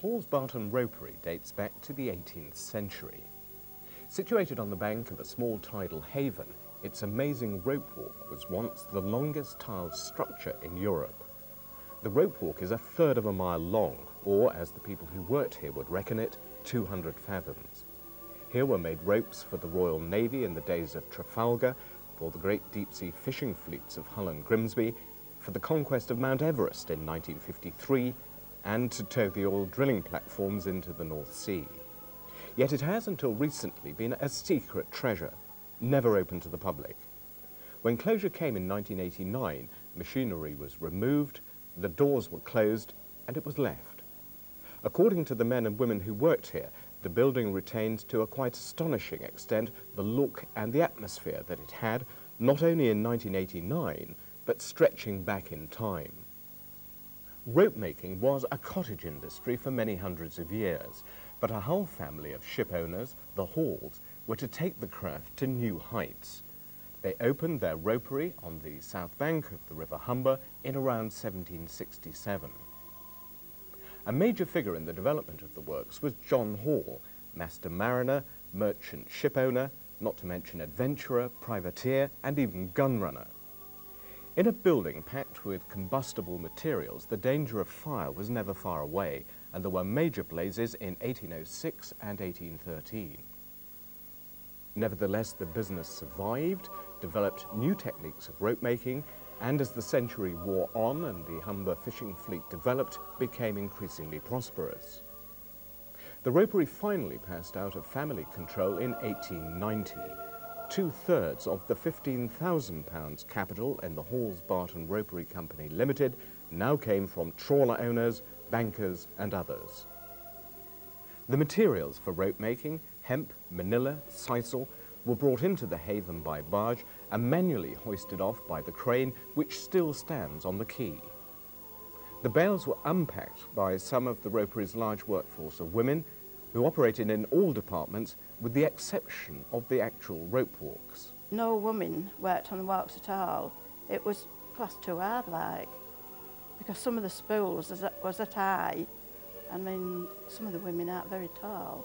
Hall's Barton Ropery dates back to the 18th century. Situated on the bank of a small tidal haven, its amazing rope walk was once the longest tiled structure in Europe. The rope walk is 1/3 of a mile long, or as the people who worked here would reckon it, 200 fathoms. Here were made ropes for the Royal Navy in the days of Trafalgar, for the great deep-sea fishing fleets of Hull and Grimsby, for the conquest of Mount Everest in 1953, and to tow the oil drilling platforms into the North Sea. Yet it has until recently been a secret treasure, never open to the public. When closure came in 1989, machinery was removed, the doors were closed, and it was left. According to the men and women who worked here, the building retained to a quite astonishing extent the look and the atmosphere that it had, not only in 1989, but stretching back in time. Rope making was a cottage industry for many hundreds of years, but a Hull family of ship owners, the Halls, were to take the craft to new heights. They opened their ropery on the south bank of the River Humber in around 1767. A major figure in the development of the works was John Hall, master mariner, merchant shipowner, not to mention adventurer, privateer, and even gunrunner. In a building packed with combustible materials, the danger of fire was never far away, and there were major blazes in 1806 and 1813. Nevertheless, the business survived, developed new techniques of rope making, and as the century wore on and the Humber fishing fleet developed, became increasingly prosperous. The ropery finally passed out of family control in 1890. 2/3 of the £15,000 capital in the Hall's Barton Ropery Company Limited now came from trawler owners, bankers and others. The materials for rope making, hemp, manila, sisal, were brought into the haven by barge and manually hoisted off by the crane which still stands on the quay. The bales were unpacked by some of the ropery's large workforce of women who operated in all departments with the exception of the actual rope walks. No woman worked on the walks at all. It was classed too hard like, because some of the spools was at high. I mean, some of the women aren't very tall,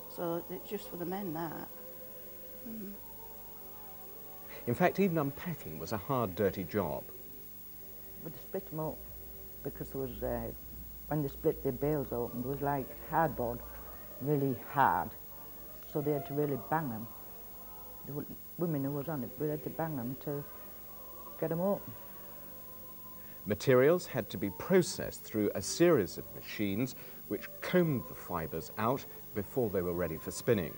so it's just for the men that. In fact, even unpacking was a hard, dirty job. We'd split them up because there was, when they split the bales open, there was like hardboard, really hard, so they had to really bang them. The women who was on it, we had to bang them to get them open. Materials had to be processed through a series of machines which combed the fibres out before they were ready for spinning.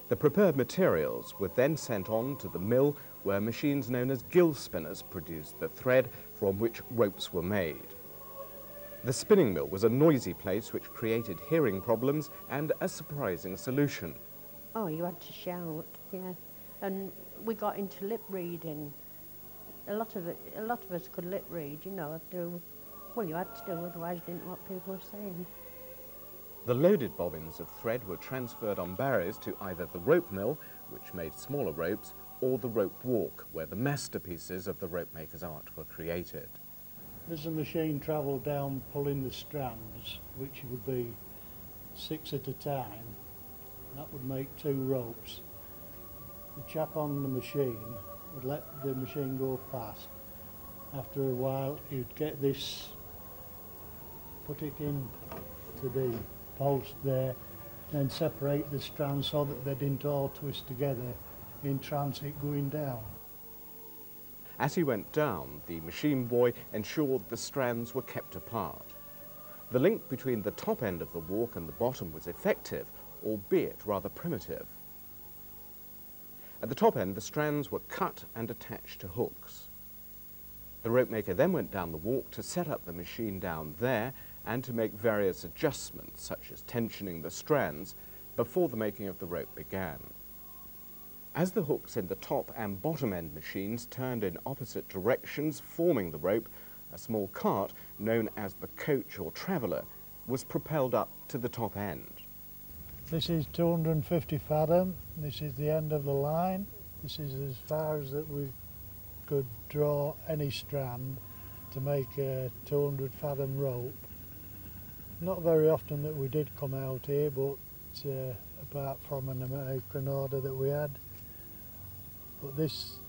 The prepared materials were then sent on to the mill where machines known as gill spinners produced the thread from which ropes were made. The spinning mill was a noisy place which created hearing problems and a surprising solution. Oh, you had to shout, yeah. And we got into lip reading. A lot of us could lip read, you know, well, you had to do, otherwise you didn't know what people were saying. The loaded bobbins of thread were transferred on barrows to either the rope mill, which made smaller ropes, or the rope walk, where the masterpieces of the rope maker's art were created. As the machine travelled down pulling the strands, which would be 6 at a time, that would make 2 ropes. The chap on the machine would let the machine go past. After a while you'd get this, put it in to the post there, then separate the strands so that they didn't all twist together in transit going down. As he went down, the machine boy ensured the strands were kept apart. The link between the top end of the walk and the bottom was effective, albeit rather primitive. At the top end, the strands were cut and attached to hooks. The rope maker then went down the walk to set up the machine down there and to make various adjustments, such as tensioning the strands, before the making of the rope began. As the hooks in the top and bottom end machines turned in opposite directions, forming the rope, a small cart, known as the coach or traveller, was propelled up to the top end. This is 250 fathom, this is the end of the line, this is as far as that we could draw any strand to make a 200 fathom rope. Not very often that we did come out here, but apart from an American order that we had. But this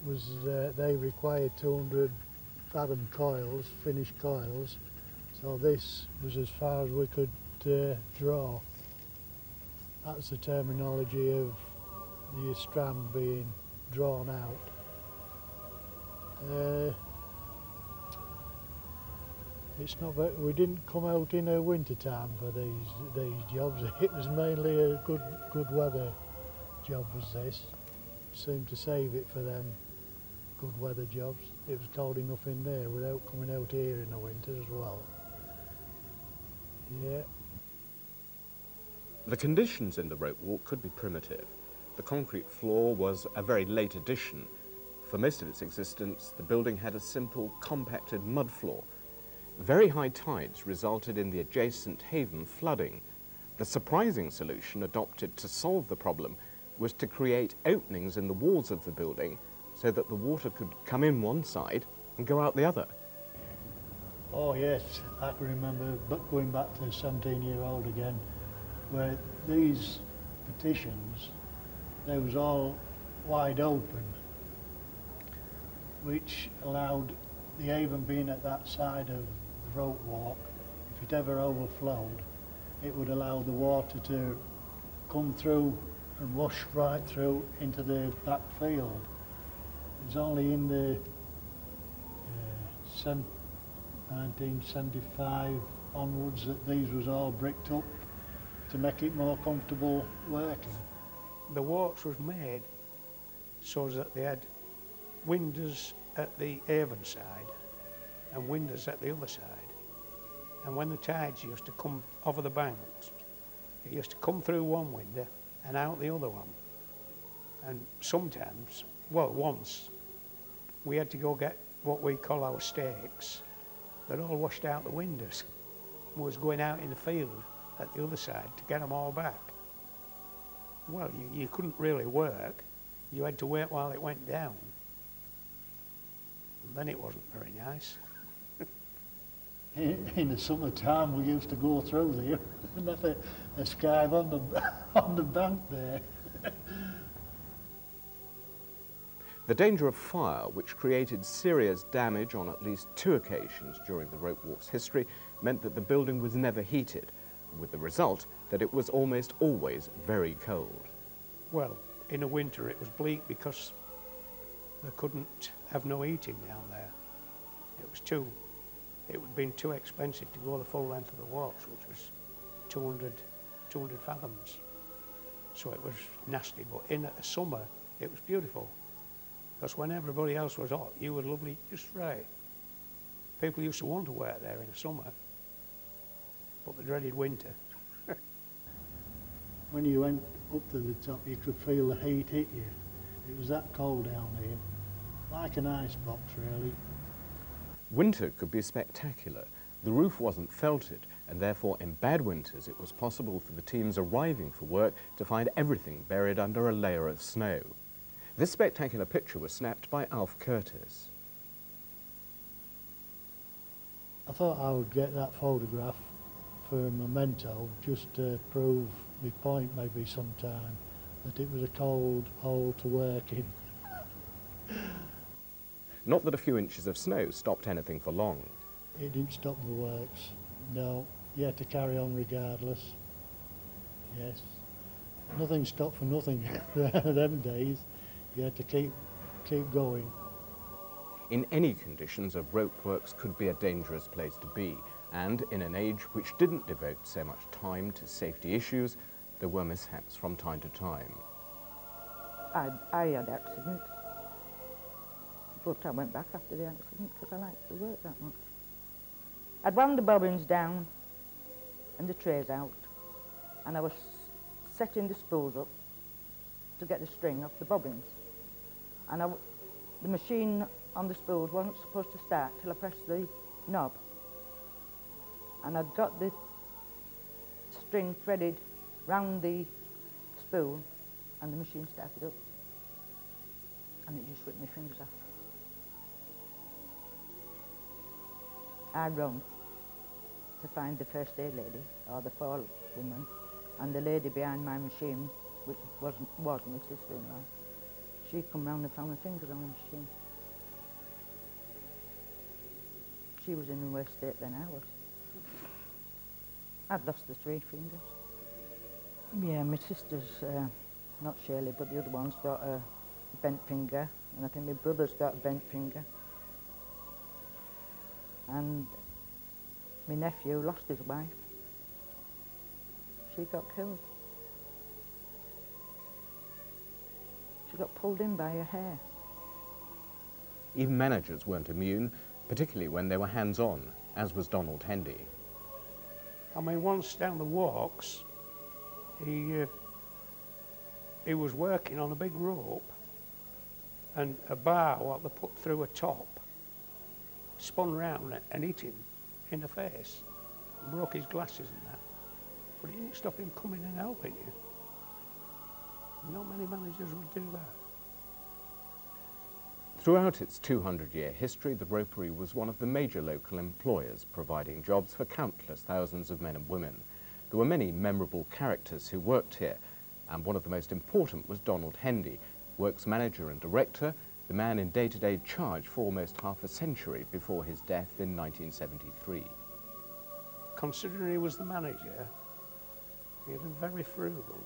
was, they required 200 fathom coils, finished coils, so this was as far as we could draw. That's the terminology of the strand being drawn out. It's not very, we didn't come out in a winter time for these jobs. It was mainly a good weather job was this. Seemed to save it for them good weather jobs. It was cold enough in there without coming out here in the winter as well. Yeah. The conditions in the rope walk could be primitive. The concrete floor was a very late addition. For most of its existence, the building had a simple, compacted mud floor. Very high tides resulted in the adjacent haven flooding. The surprising solution adopted to solve the problem was to create openings in the walls of the building so that the water could come in one side and go out the other. Oh yes, I can remember going back to 17-year-old again, where these partitions, they was all wide open, which allowed the haven being at that side of the rope walk, if it ever overflowed, it would allow the water to come through and wash right through into the back field. It was only in the 1975 onwards that these was all bricked up to make it more comfortable working. The walks was made so that they had windows at the haven side and windows at the other side. And when the tides used to come over the banks, it used to come through one window and out the other one. And sometimes, well, once, we had to go get what we call our stakes that all washed out the windows. We was going out in the field at the other side to get them all back. Well, you couldn't really work. You had to wait while it went down. And then it wasn't very nice. In the summertime, we used to go through there and have a skive on the bank there. The danger of fire, which created serious damage on at least 2 occasions during the rope walk's history, meant that the building was never heated, with the result that it was almost always very cold. Well, in the winter it was bleak because they couldn't have no heating down there. It would have been too expensive to go the full length of the walks, which was 200 fathoms. So it was nasty, but in the summer it was beautiful. Because when everybody else was hot, you were lovely, just right. People used to want to work there in the summer, but the dreaded winter. When you went up to the top, you could feel the heat hit you. It was that cold down here, like an ice box really. Winter could be spectacular. The roof wasn't felted, and therefore in bad winters it was possible for the teams arriving for work to find everything buried under a layer of snow. This spectacular picture was snapped by Alf Curtis. I thought I would get that photograph for a memento, just to prove my point maybe sometime, that it was a cold hole to work in. Not that a few inches of snow stopped anything for long. It didn't stop the works, no. You had to carry on regardless, yes. Nothing stopped for nothing them days. You had to keep going. In any conditions, a rope works could be a dangerous place to be, and in an age which didn't devote so much time to safety issues, there were mishaps from time to time. I had accidents, but I went back after the accident because I liked the work that much. I'd wound the bobbins down and the trays out, and I was setting the spools up to get the string off the bobbins. And the machine on the spools wasn't supposed to start till I pressed the knob. And I'd got the string threaded round the spool, and the machine started up. And it just ripped my fingers off. I rung, to find the first aid lady, or the fall woman, and the lady behind my machine, which was my sister-in-law, she come round and found my fingers on the machine. She was in a worse state than I was. I'd lost the 3 fingers. Yeah, my sister's, not Shirley, but the other one's got a bent finger, and I think my brother's got a bent finger. And my nephew lost his wife. She got killed. She got pulled in by her hair. Even managers weren't immune, particularly when they were hands-on, as was Donald Hendy. I mean, once down the walks, he was working on a big rope, and a bar what they put through a top spun round and hit him in the face, and broke his glasses and that. But it didn't stop him coming and helping you. Not many managers would do that. Throughout its 200-year history, the ropery was one of the major local employers, providing jobs for countless thousands of men and women. There were many memorable characters who worked here, and one of the most important was Donald Hendy, works manager and director, the man in day-to-day charge for almost half a century before his death in 1973. Considering he was the manager, he was very frugal.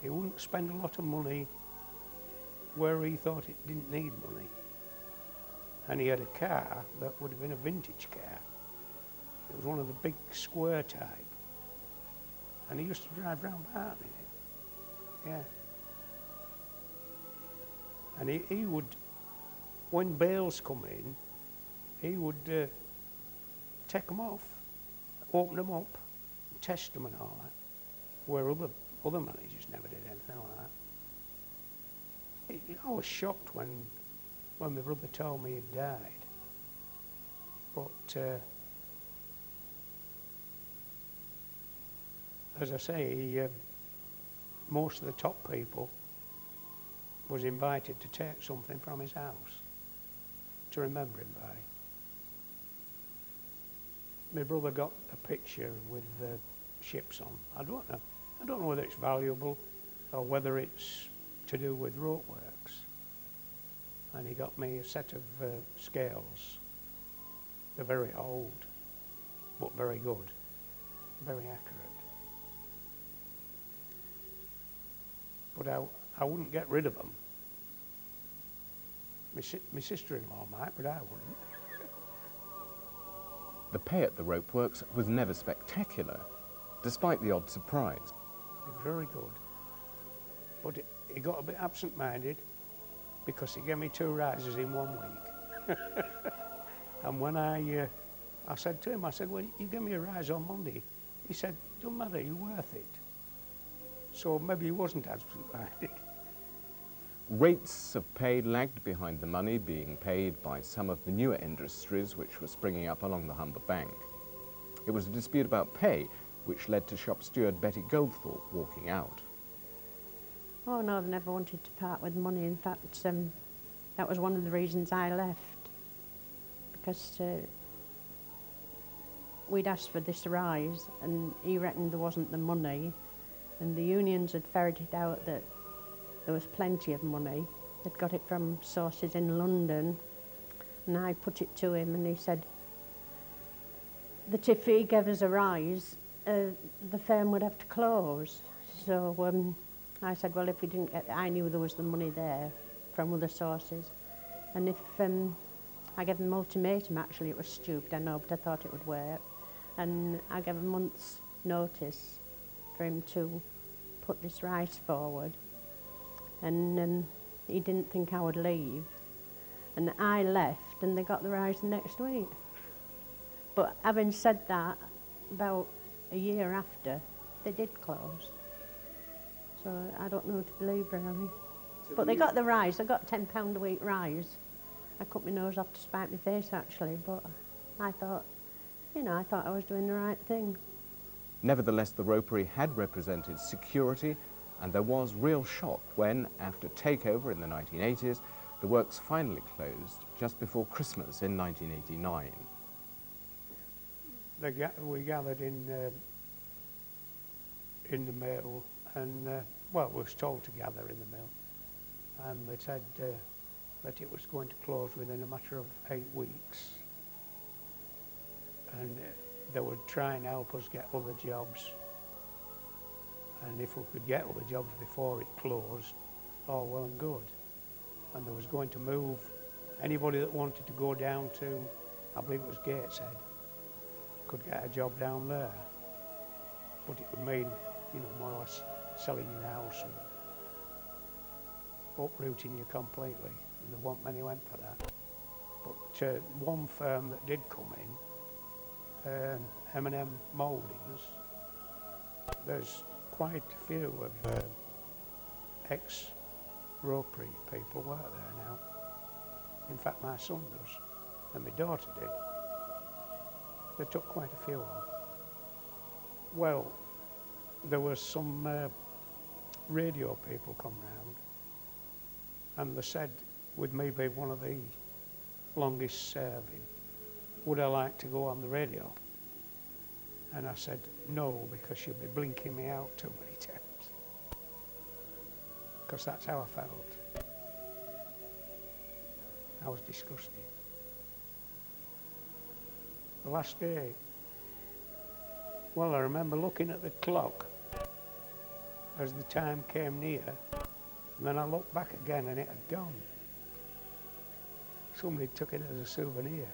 He wouldn't spend a lot of money where he thought it didn't need money. And he had a car that would have been a vintage car. It was one of the big square type. And he used to drive round Barton in it. Yeah. And he would, when bales come in, he would take them off, open them up, and test them and all that, where other managers never did anything like that. I was shocked when my brother told me he'd died. But as I say, most of the top people was invited to take something from his house to remember him by. My brother got a picture with the ships on. I don't know whether it's valuable or whether it's to do with rope works. And he got me a set of scales. They're very old, but very good, very accurate. But I wouldn't get rid of them. My sister-in-law might, but I wouldn't. The pay at the rope works was never spectacular, despite the odd surprise. Very good. But he got a bit absent-minded because he gave me 2 rises in 1 week. And when I said to him, I said, well, you gave me a rise on Monday. He said, don't matter, you're worth it. So maybe he wasn't absent-minded. Rates of pay lagged behind the money being paid by some of the newer industries which were springing up along the Humber Bank. It was a dispute about pay which led to shop steward Betty Goldthorpe walking out. Oh no, I've never wanted to part with money. In fact, that was one of the reasons I left, because we'd asked for this rise and he reckoned there wasn't the money, and the unions had ferreted out that there was plenty of money. They'd got it from sources in London, and I put it to him and he said that if he gave us a rise, the firm would have to close. So I said, well, if we didn't get, I knew there was the money there from other sources, and if I gave him an ultimatum, actually it was stupid, I know, but I thought it would work, and I gave a month's notice for him to put this rise forward, and he didn't think I would leave, and I left and they got the rise the next week. But having said that, about a year after, they did close. So I don't know who to believe, really. But they got the rise. They got £10 a week rise. I cut my nose off to spite my face, actually, but I thought, you know, I thought I was doing the right thing. Nevertheless, the ropery had represented security, and there was real shock when, after takeover in the 1980s, the works finally closed just before Christmas in 1989. we gathered in the mill, and well, we was told to gather in the mill, and they said that it was going to close within a matter of 8 weeks, and they would try and help us get other jobs, and if we could get other jobs before it closed, all well and good. And they was going to move anybody that wanted to go down to, I believe it was Gateshead, could get a job down there. But it would mean, you know, more or less selling your house and uprooting you completely. And there weren't many went for that. But one firm that did come in, M&M Mouldings, there's quite a few of ex-Ropemaking people work there now. In fact, my son does, and my daughter did. They took quite a few on. Well, there was some radio people come round, and they said, with me being one of the longest serving, would I like to go on the radio? And I said, no, because you'll be blinking me out too many times. Because that's how I felt. I was disgusted. The last day, well, I remember looking at the clock as the time came near, and then I looked back again and it had gone. Somebody took it as a souvenir.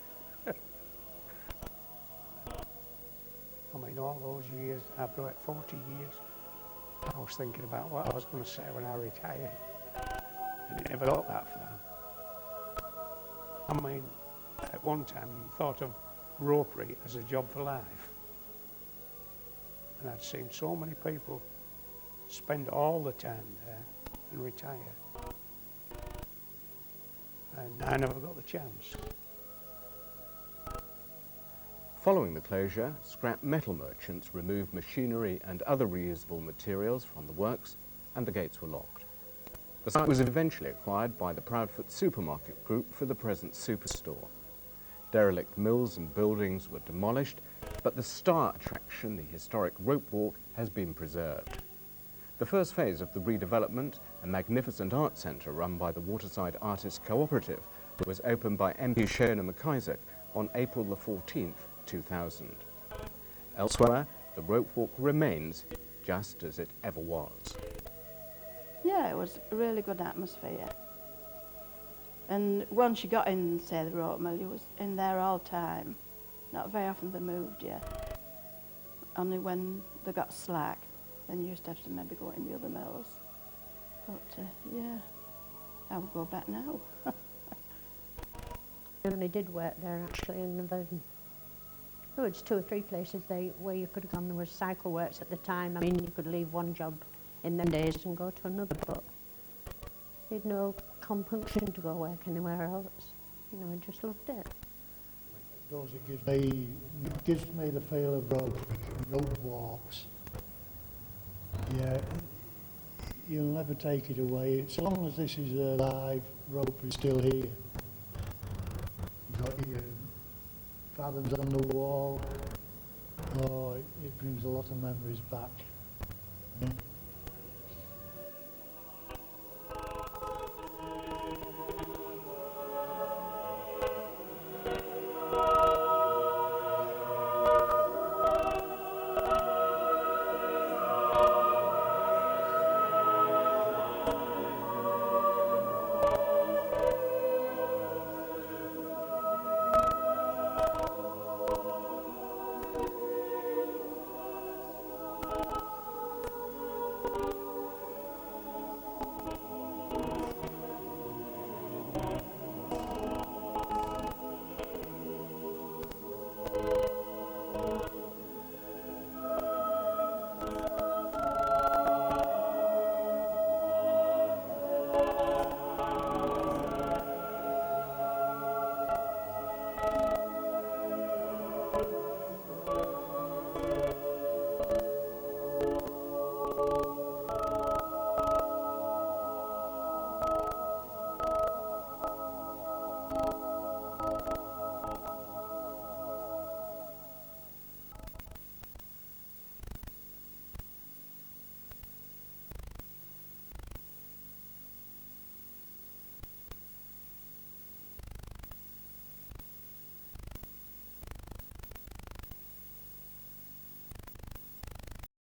I mean, all those years, I've been at 40 years, I was thinking about what I was going to say when I retired, and it never got that far. I mean, at one time you thought of ropery as a job for life, and I'd seen so many people spend all the time there and retire, and I never got the chance. Following the closure, scrap metal merchants removed machinery and other reusable materials from the works, and the gates were locked. The site was eventually acquired by the Proudfoot Supermarket Group for the present superstore. Derelict mills and buildings were demolished, but the star attraction, the historic rope walk, has been preserved. The first phase of the redevelopment, a magnificent art centre run by the Waterside Artists Cooperative, was opened by MP Shona McIsaac on April the 14th, 2000. Elsewhere, the rope walk remains just as it ever was. Yeah, it was a really good atmosphere. And once you got in, say, the rope mill, you was in there all the time. Not very often they moved you. Only when they got slack, then you used to have to maybe go in the other mills. But yeah, I would go back now. I only did work there actually, and there was 2 or 3 places where you could have gone. There was cycle works at the time. I mean, you could leave one job in them days and go to another, but you had no compunction to go work anywhere else. You know, I just loved it. It does, it gives me the feel of rope walks. Yeah, you'll never take it away. So long as this is alive, rope is still here. You've got your fathoms on the wall. Oh, it brings a lot of memories back. Yeah.